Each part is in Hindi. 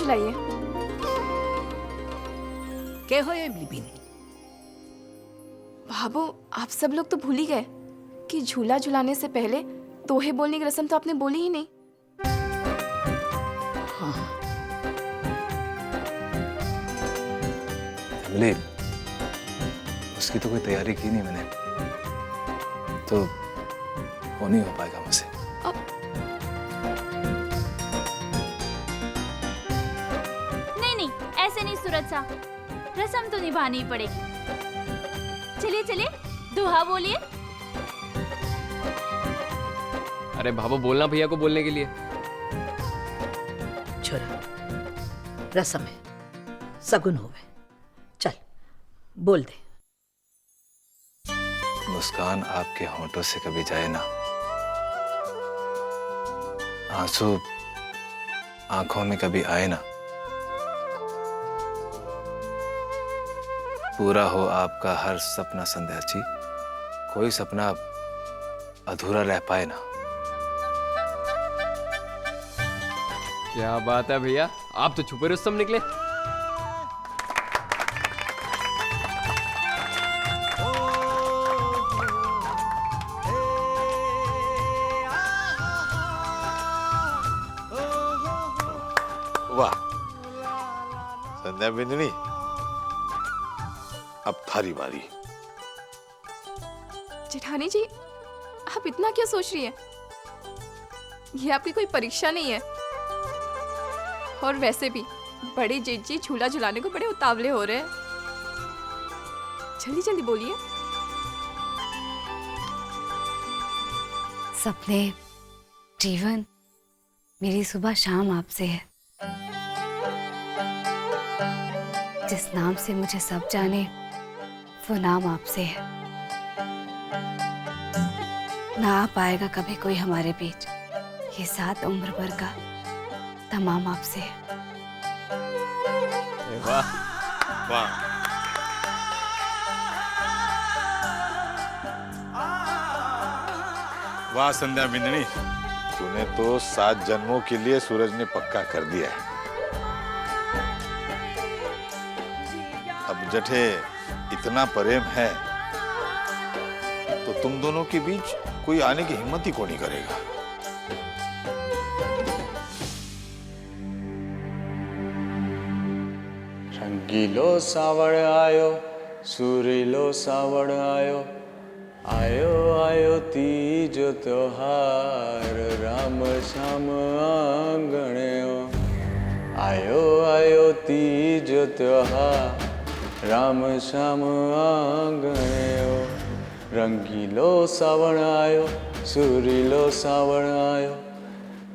झुलाइए। क्या हो इमली बीनी? भाबो, आप सब लोग तो भूल ही गए कि झूला झुलाने से पहले दोहे बोलने की रस्म तो आपने बोली ही नहीं। हाँ, इमली, उसकी तो कोई तैयारी की नहीं मैंने, तो वो नहीं हो पाएगा मुझसे। नहीं, ऐसे नहीं सूरज सा, रस्म तो निभानी ही पड़ेगी। चलिए चलिए, दुहा बोलिए। अरे भाभो, बोलना भैया को बोलने के लिए। छोरा, रस्म है, सगुन होवे। चल बोल दे। मुस्कान आपके होंठों से कभी जाए ना, आंसू आंखों में कभी आए ना, पूरा हो आपका हर सपना संध्या जी, कोई सपना अधूरा रह पाए ना। क्या बात है भैया, आप तो छुपे रुस्तम निकले। वाह संध्या बिंदनी, अब थारी बारी। जेठानी जी, आप इतना क्या सोच रही है? ये आपकी कोई परीक्षा नहीं है। और वैसे भी बड़े जेठ जी झूला झुलाने को बड़े उतावले हो रहे हैं। जल्दी जल्दी बोलिए। सपने, जीवन, मेरी सुबह शाम आपसे है। जिस नाम से मुझे सब जाने, वो नाम आपसे है। ना आ पाएगा कभी कोई हमारे बीच, ये साथ उम्र भर का तमाम आपसे है। वाह वाह, वाह संध्या बिंदनी, तूने तो 7 जन्मों के लिए सूरज ने पक्का कर दिया है। अब जठे इतना प्रेम है तो तुम दोनों के बीच कोई आने की हिम्मत ही कौन नहीं करेगा। रंगीलो सावड़ आयो, सुरीलो सावड़ आयो, आयो आयो तीजो त्योहार, राम श्याम आंगण्यो। आयो आयो तीजो त्योहार, राम श्याम आंगण्यो। रंगीलो सावण आयो, सुरीलो सावण आयो,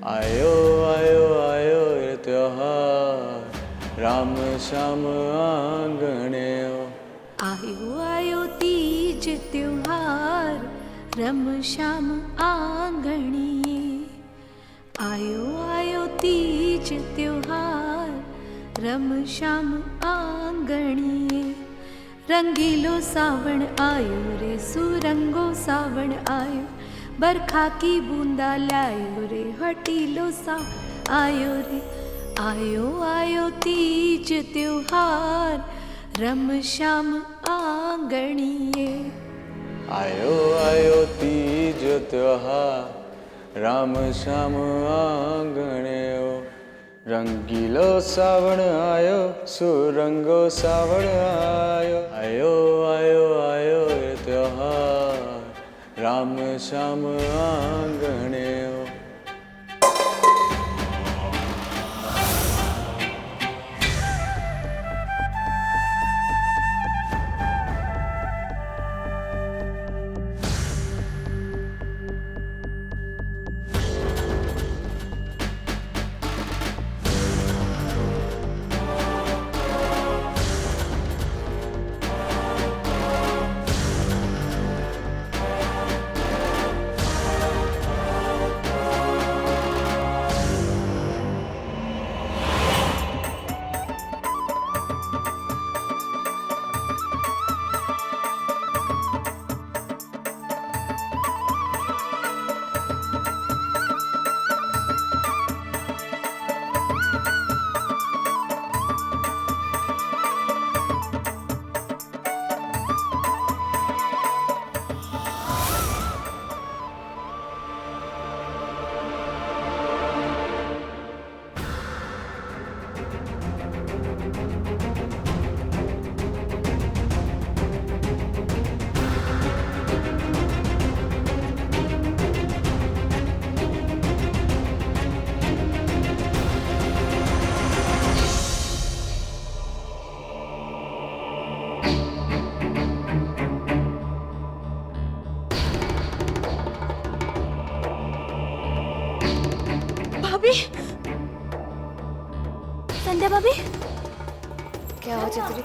आयो आयो आयो ये त्योहार, राम श्याम आंगण्यो। आयो आयो तीज त्योहार, रम श्याम आंगणिए। आयो आयो तीज त्योहार, रम श्याम आंगणिए। रंगीलो सावण आयो रे, सुरंगो सावण आयो, बरखा की बूंदा लायो रे, हटीलो सावण आयो रे। आयो आयो तीज त्योहार, रम श्याम आंगणिए। आयो आयो तीज त्योहार, राम श्याम आंगण्यो। रंगीलो सावण आयो, सुरंगो सावण आयो, आयो आयो आयो ये त्योहार, राम श्याम आंगण्यो। भाभी? क्या हो चतुरी?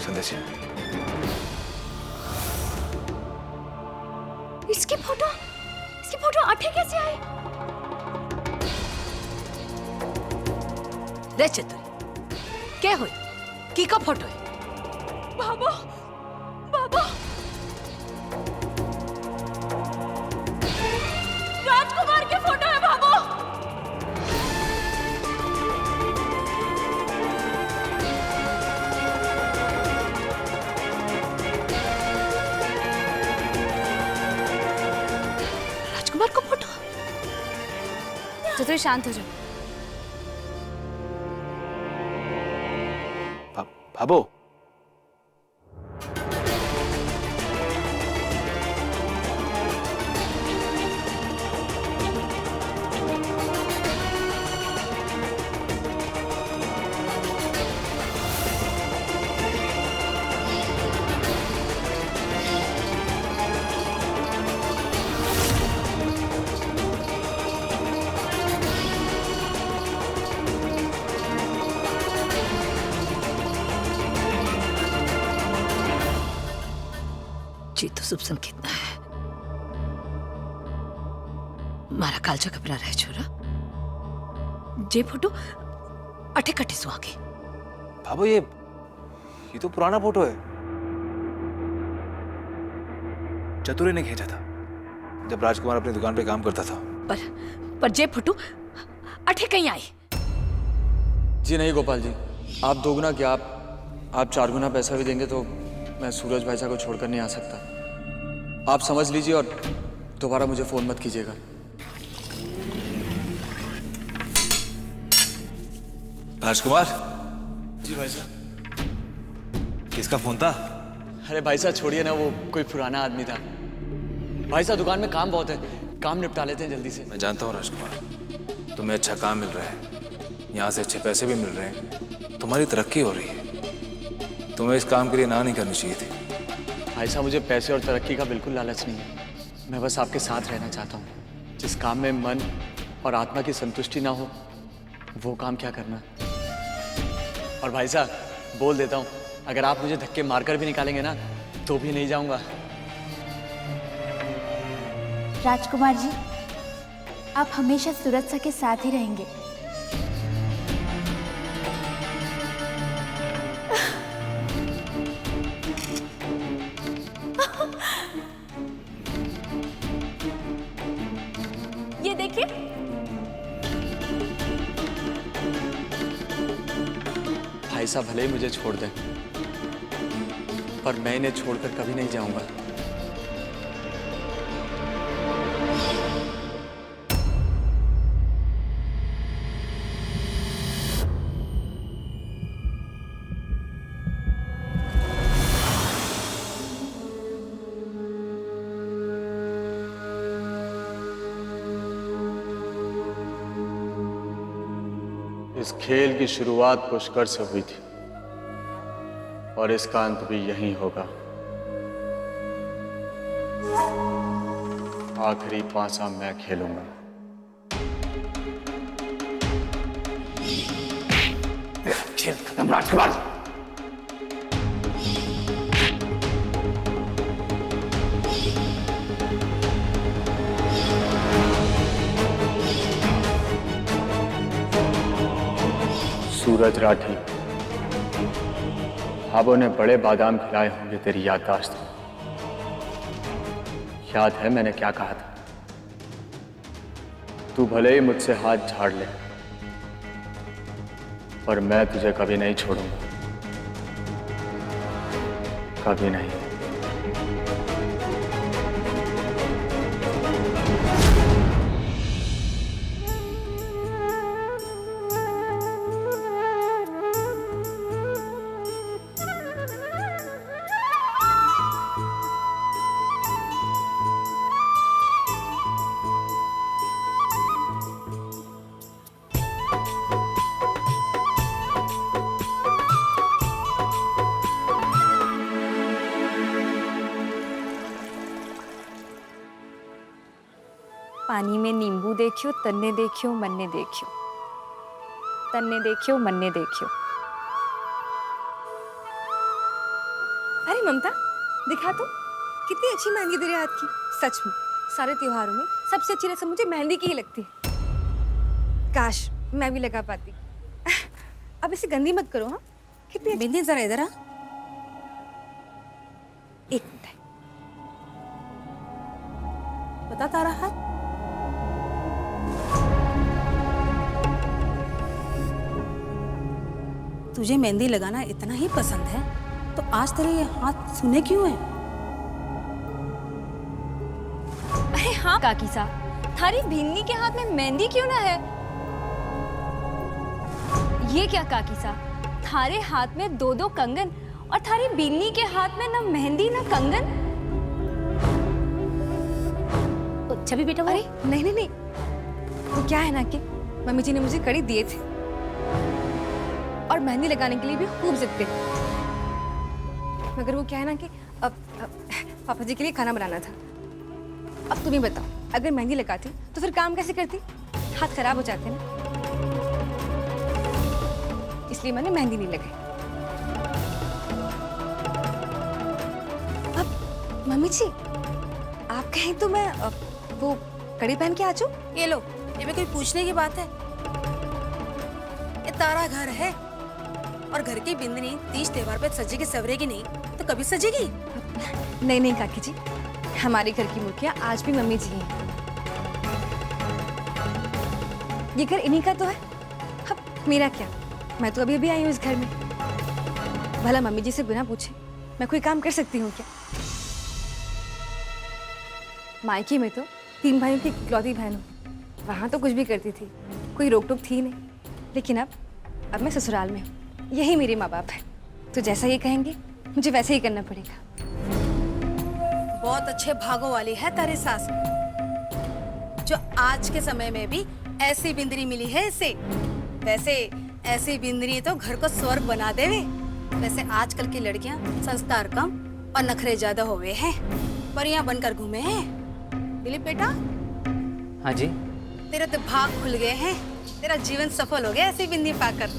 संदेश इसकी फोटो अठे कैसे आई? रे चतुरी के होई की का फोटो है? बाबू बाबू राजकुमार की फोटो है बाबू। राजकुमार का फोटो? चतुरी शांत हो जाओ। भाबो जी तो सुबसन कितना है मारा कालचा घबरा रहे छोरा जे फोटो अठे कटे सुहागे। भाबो ये तो पुराना फोटो है, चतुरे ने खींचा था जब राजकुमार अपनी दुकान पे काम करता था। पर जे फोटो अठे कहीं आई? जी नहीं गोपाल जी, आप दोगुना क्या आप 4 गुना पैसा भी देंगे तो मैं सूरज भाई साहब को छोड़कर नहीं आ सकता। आप समझ लीजिए और दोबारा मुझे फोन मत कीजिएगा। राजकुमार जी भाई साहब। किसका फोन था? अरे भाई साहब छोड़िए ना, वो कोई पुराना आदमी था। भाई साहब दुकान में काम बहुत है, काम निपटा लेते हैं जल्दी से। मैं जानता हूँ राजकुमार, तुम्हें अच्छा काम मिल रहा है, यहाँ से अच्छे पैसे भी मिल रहे हैं, तुम्हारी तरक्की हो रही है, तुम्हें इस काम के लिए ना नहीं करनी चाहिए थी। भाई साहब मुझे पैसे और तरक्की का बिल्कुल लालच नहीं है, मैं बस आपके साथ रहना चाहता हूँ। जिस काम में मन और आत्मा की संतुष्टि ना हो वो काम क्या करना। और भाई साहब बोल देता हूँ, अगर आप मुझे धक्के मारकर भी निकालेंगे ना तो भी नहीं जाऊंगा। राजकुमार जी, आप हमेशा सूरज सा के साथ ही रहेंगे। ये देखिए, भाई साहब भले ही मुझे छोड़ दें पर मैं इन्हें छोड़कर कभी नहीं जाऊंगा। इस खेल की शुरुआत पुष्कर से हुई थी और इसका अंत भी यहीं होगा। आखिरी पासा मैं खेलूंगा। खेल खत्म राजकुमार। सूरज राठी, भाभो ने बड़े बादाम खिलाए होंगे तेरी याददाश्त में। याद है मैंने क्या कहा था? तू भले ही मुझसे हाथ झाड़ ले पर मैं तुझे कभी नहीं छोड़ूंगा, कभी नहीं। पानी में नींबू देखियो, तन्ने देखियो, मन्ने देखियो, तन्ने देखियो, मन्ने देखियो। अरे ममता, दिखा तो, कितनी अच्छी मेहंदी तेरे हाथ की। सच में सारे त्योहारों में सबसे अच्छी रस्म मुझे मेहंदी की ही लगती है। काश मैं भी लगा पाती। अब इसे गंदी मत करो। हाँ, कितनी बिंदी, जरा इधर आ। एक मिनट है। बता तारा हाथ। तुझे मेहंदी लगाना इतना ही पसंद है तो आज तेरे ये हाथ सूने क्यों हैं? अरे हाँ काकी साहब, थारी भिन्नी के हाथ में मेहंदी क्यों ना है? ये क्या काकी साहब, थारे हाथ में दो दो कंगन और थारी बिन्नी के हाथ में ना मेहंदी ना कंगन। छवि बेटा वो अरे नहीं नहीं नहीं, वो क्या है ना कि मम्मी जी ने मुझे कड़ी दिए थे और मेहंदी लगाने के लिए भी खूब जिद करी, मगर वो क्या है ना कि अब पापा जी के लिए खाना बनाना था। अब तुम ही बताओ, अगर मेहंदी लगाती तो फिर काम कैसे करती? हाथ खराब हो जाते ना, इसलिए मैंने मेहंदी नहीं लगाई। अब मम्मी जी आप कहें तो मैं वो कड़ी पहन के आ जाऊं? ये लो, ये में कोई पूछने की बात है? ये तारा घर है और घर की बिंदनी तीज त्योहार पे सजेगी सवरेगी नहीं तो कभी सजेगी? नहीं नहीं काकी जी, हमारे घर की मुखिया आज भी मम्मी जी हैं। ये घर इन्हीं का तो है। अब मेरा क्या, मैं तो अभी अभी आई हूँ इस घर में। भला मम्मी जी से बिना पूछे मैं कोई काम कर सकती हूँ क्या? मायके में तो 3 भाइयों की इकलौती बहन हूँ, वहाँ तो कुछ भी करती थी, कोई रोक टोक थी नहीं। लेकिन अब मैं ससुराल में हूँ, यही मेरे माँ बाप है, तो जैसा ये कहेंगे मुझे वैसे ही करना पड़ेगा। बहुत अच्छे भागों वाली है तारी सास, जो आज के समय में भी ऐसी बिंदनी मिली है इसे। वैसे ऐसी बिंदनी तो घर को स्वर्ग बना देवे। वैसे आजकल की लड़कियां संस्कार कम और नखरे ज्यादा हुए हैं, परियां बनकर घूमे हैं। दिलीप बेटा, हाँ जी। तेरे तो भाग खुल गए हैं, तेरा जीवन सफल हो गया ऐसी बिंदी पाकर।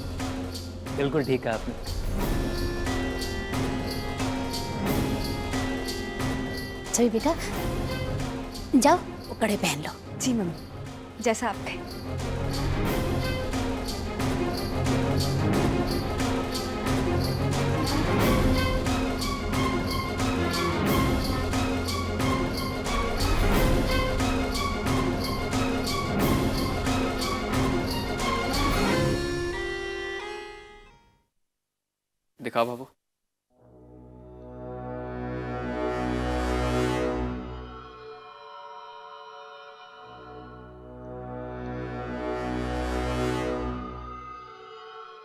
बिल्कुल ठीक है आपने। छवि बेटा जाओ वो कड़े पहन लो। जी मम्मी, जैसा आप कहें। दिखाओ बाबू।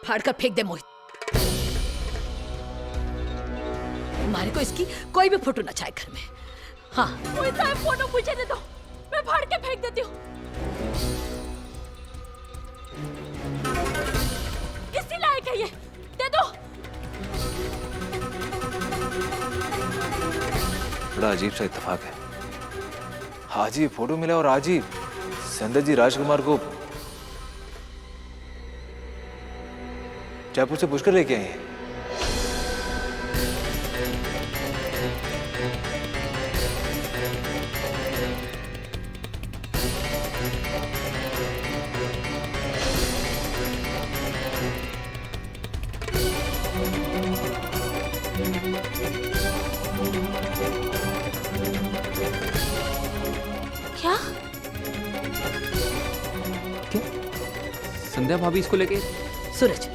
फाड़ कर फेंक दे मोहित, हमारे को इसकी कोई भी फोटो न चाहे घर में। हाँ मोहित साहब, फोटो मुझे दे दो, मैं फाड़ के फेंक देती हूँ। किसके लायक है ये? दे दो। बड़ा अजीब सा इत्तेफाक है, आज ही फोटो मिला और आज ही संदर जी राजकुमार को जयपुर से पूछकर लेके आए हैं। क्या? संध्या भाभी इसको लेके। सूरज,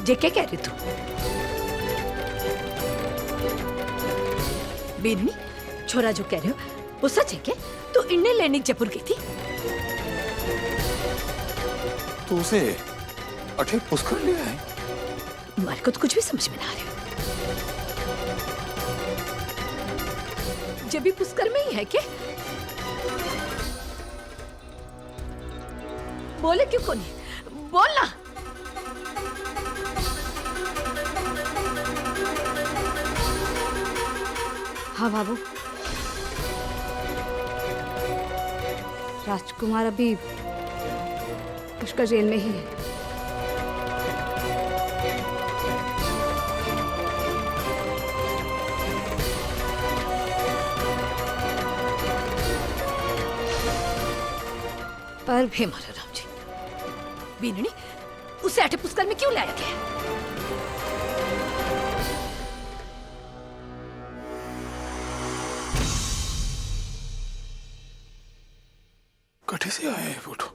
ये क्या कह रही तू? बेनमी, छोरा जो कह रहे हो वो सच है क्या? तू इन्हें लेने जयपुर गई थी? तो उसे अठे पुष्कर ले आए। हमारे को तो कुछ भी समझ में ना आ रहा। जब भी पुष्कर में ही है क्या? बोले क्यों को नहीं? बोलना। हाँ बाबू, राजकुमार अभी पुष्कर जेल में ही है। पर हे मारा राम जी, बीननी उसे अठे पुष्कर में क्यों लाया गया? कठे से आया है फोटो?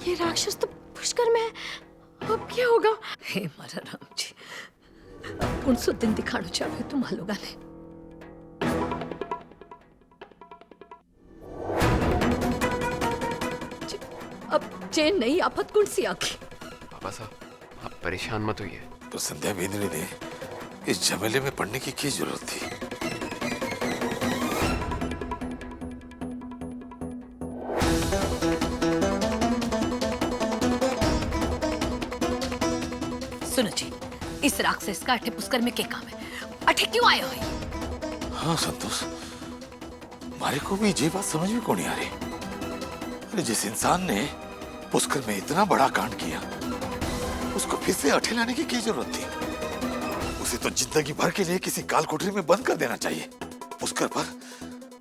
ये राक्षस तो पुष्कर में है। अब क्या होगा? हे मारा राम जी, अब कौन सो दिन दिखाना चाहे तुम लोगा ने? अब जे नई आफत कौन सी आखी? पापा साहब आप परेशान मत होइए। तो संध्या बिंद्री ने इस झमेले में पड़ने की क्या जरूरत थी? सुनो जी, इस राक्षस का अठे पुष्कर में क्या काम है? अठे क्यों आया है? हाँ संतोष, हमारे को भी ये बात समझ में कौन नहीं आ रही। अरे जिस इंसान ने पुष्कर में इतना बड़ा कांड किया, उसको फिर से अठे लाने की क्या जरूरत थी? उसे तो जिंदगी भर के लिए किसी काल कोठरी में बंद कर देना चाहिए। पुष्कर पर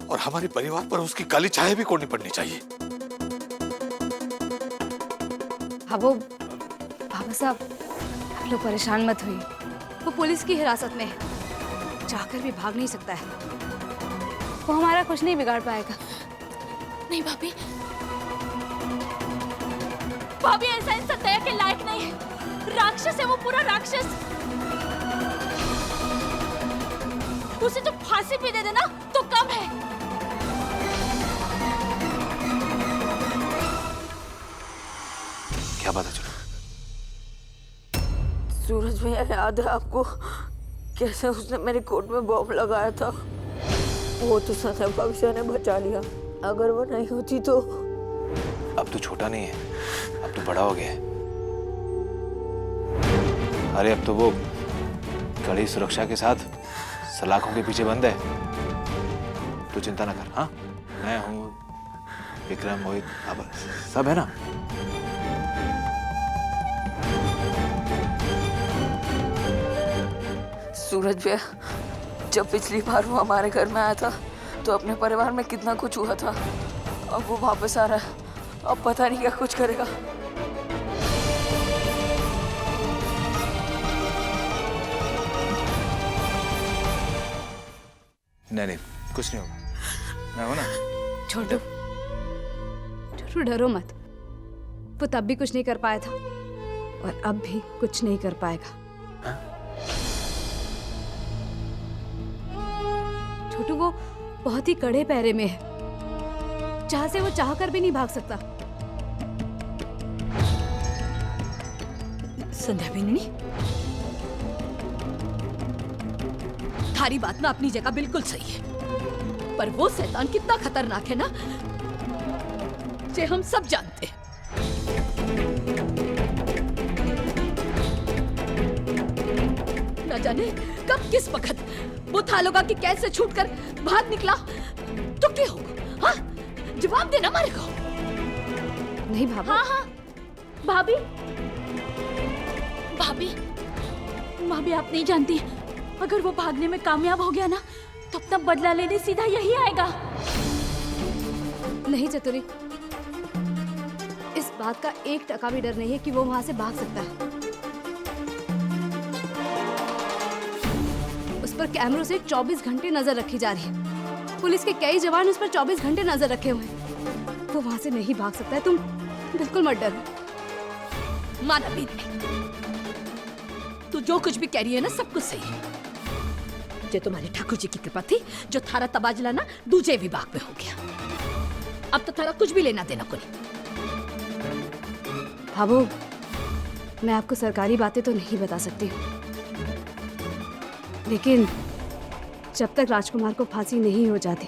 और हमारे परिवार पर उसकी काली छाया भी कोनी पड़नी चाहिए। बाबा साहब, आप लोग परेशान मत होइए। वो पुलिस की हिरासत में है, चाहकर भी भाग नहीं सकता है। वो हमारा कुछ नहीं बिगाड़ पाएगा। नहीं भाभी, भाभी ऐसा इंसान दया के लायक नहीं है। राक्षस है वो, पूरा राक्षस। उसे जो फांसी भी दे देना तो कम है। क्या बात है? चलो सूरज भैया, याद है आपको कैसे उसने मेरी कोट में बॉम्ब लगाया था? वो तो सना भविष्य ने बचा लिया। अगर वो नहीं होती तो। अब तो छोटा नहीं है, अब तो बड़ा हो गया है। अरे अब तो वो कड़ी सुरक्षा के साथ सलाखों के पीछे बंद है। तू चिंता ना कर। हाँ, मैं हूँ, विक्रम, मोहित, अब सब है ना। सूरज भैया, जब पिछली बार वो हमारे घर में आया था तो अपने परिवार में कितना कुछ हुआ था। अब वो वापस आ रहा है, अब पता नहीं क्या कुछ करेगा। नहीं, कुछ नहीं होगा, मैं हूं ना। छोटू, डरो मत। वो तब भी कुछ नहीं कर पाया था और अब भी कुछ नहीं कर पाएगा। छोटू, वो बहुत ही कड़े पैरे में है, जहां से वो चाहकर भी नहीं भाग सकता। संध्या बिन्नी, थारी बात ना अपनी जगह बिल्कुल सही है, पर वो शैतान कितना खतरनाक है ना, जे हम सब जानते हैं। न जाने कब किस वक्त वो थालोगा की कैद से छूटकर भाग निकला तो क्या होगा? हाँ, जवाब देना हमारे को। नहीं भाभी। हाँ हाँ भाभी, भाभी, भाभी आप नहीं जानती, अगर वो भागने में कामयाब हो गया ना तो अपना बदला लेने सीधा यही आएगा। नहीं चतुरी, इस बात का 1% भी डर नहीं है कि वो वहां से भाग सकता है। उस पर कैमरों से 24 घंटे नजर रखी जा रही है। पुलिस के कई जवान उस पर 24 घंटे नजर रखे हुए हैं। वो वहां से नहीं भाग सकता है, तुम बिल्कुल मत डरो। माना बीत, तू जो कुछ भी कह रही है ना, सब कुछ सही है। जो तुम्हारे ठाकुर जी की कृपा थी, जो थारा तबादला ना दूसरे विभाग में हो गया। अब तो थारा कुछ भी लेना देना को नहीं। भाभो, मैं आपको सरकारी बातें तो नहीं बता सकती हूँ, लेकिन जब तक राजकुमार को फांसी नहीं हो जाती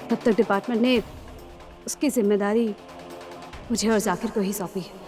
तब तक डिपार्टमेंट ने उसकी जिम्मेदारी मुझे और जाकिर को ही सौंपी है।